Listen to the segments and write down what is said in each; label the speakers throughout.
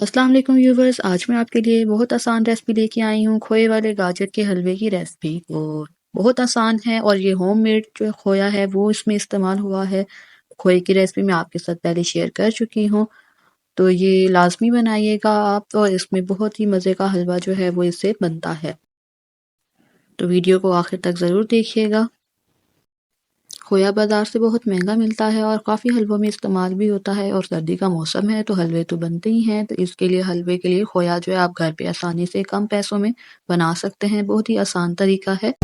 Speaker 1: अस्सलाम वालेकुम व्यूवर्स। आज मैं आपके लिए बहुत आसान रेसिपी लेके आई हूँ, खोए वाले गाजर के हलवे की रेसिपी। और बहुत आसान है और ये होममेड जो खोया है वो इसमें इस्तेमाल हुआ है। खोए की रेसिपी मैं आपके साथ पहले शेयर कर चुकी हूँ, तो ये लाजमी बनाइएगा आप। और इसमें बहुत ही मज़े का हलवा जो है वो इससे बनता है, तो वीडियो को आखिर तक ज़रूर देखिएगा। खोया बाज़ार से बहुत महंगा मिलता है और काफ़ी हलवों में इस्तेमाल भी होता है, और सर्दी का मौसम है तो हलवे तो बनते ही हैं। तो इसके लिए हलवे के लिए खोया जो है आप घर पे आसानी से कम पैसों में बना सकते हैं। बहुत ही आसान तरीका है।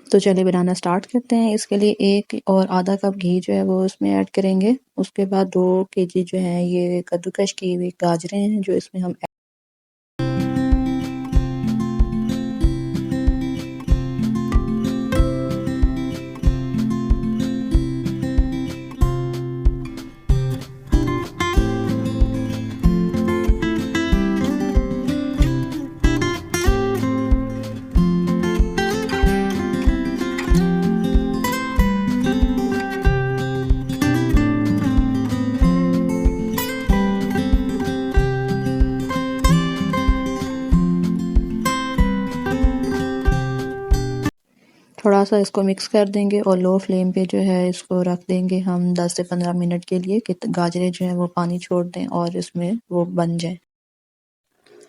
Speaker 1: तो चलिए बनाना स्टार्ट करते हैं। इसके लिए 1 और आधा कप घी जो है वो उसमें ऐड करेंगे। उसके बाद 2 केजी जो है ये कद्दूकश की हुई गाजरें हैं जो इसमें हम थोड़ा सा इसको मिक्स कर देंगे और लो फ्लेम पे जो है इसको रख देंगे हम 10 से 15 मिनट के लिए कि गाजरें जो हैं वो पानी छोड़ दें और इसमें वो बन जाए।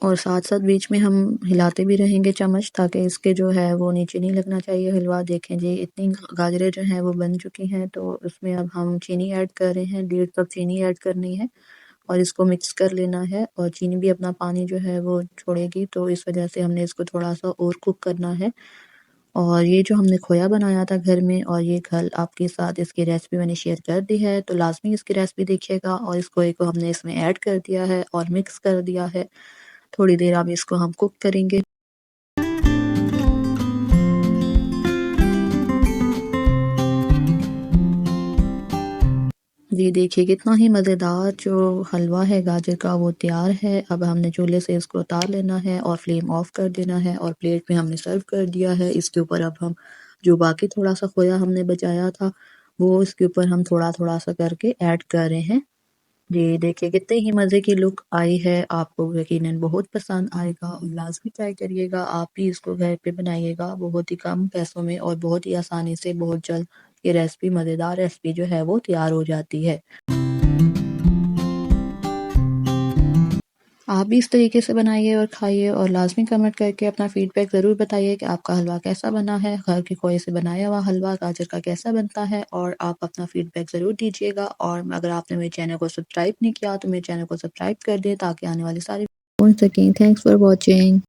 Speaker 1: और साथ साथ बीच में हम हिलाते भी रहेंगे चम्मच, ताकि इसके जो है वो नीचे नहीं लगना चाहिए हलवा। देखें जी इतनी गाजरें जो हैं वो बन चुकी हैं, तो उसमें अब हम चीनी ऐड कर रहे हैं। 1.5 कप चीनी ऐड करनी है और इसको मिक्स कर लेना है। और चीनी भी अपना पानी जो है वो छोड़ेगी, तो इस वजह से हमने इसको थोड़ा सा और कुक करना है। और ये जो हमने खोया बनाया था घर में, और ये कल आपके साथ इसकी रेसिपी मैंने शेयर कर दी है, तो लाजमी इसकी रेसिपी देखिएगा। और इस खोए को हमने इसमें ऐड कर दिया है और मिक्स कर दिया है। थोड़ी देर अब इसको हम कुक करेंगे। जी देखिए कितना ही मज़ेदार जो हलवा है गाजर का वो तैयार है। अब हमने चूल्हे से इसको उतार लेना है और फ्लेम ऑफ कर देना है, और प्लेट में हमने सर्व कर दिया है। इसके ऊपर अब हम जो बाकी थोड़ा सा खोया हमने बचाया था वो इसके ऊपर हम थोड़ा थोड़ा सा करके ऐड कर रहे हैं। जी देखिए कितने ही मज़े की लुक आई है। आपको यकीनन बहुत पसंद आएगा और लाजमी ट्राई करिएगा। आप भी इसको घर पे बनाइएगा बहुत ही कम पैसों में और बहुत ही आसानी से। बहुत जल्द ये रेसिपी, मज़ेदार रेसिपी जो है वो तैयार हो जाती है। आप भी इस तरीके से बनाइए और खाइए, और लाजमी कमेंट करके अपना फीडबैक ज़रूर बताइए कि आपका हलवा कैसा बना है। घर के खोए से बनाया हुआ हलवा गाजर का कैसा बनता है, और आप अपना फीडबैक ज़रूर दीजिएगा। और अगर आपने मेरे चैनल को सब्सक्राइब नहीं किया तो मेरे चैनल को सब्सक्राइब कर दें, ताकि आने वाली सारी पहुंच सकें। Thanks for watching.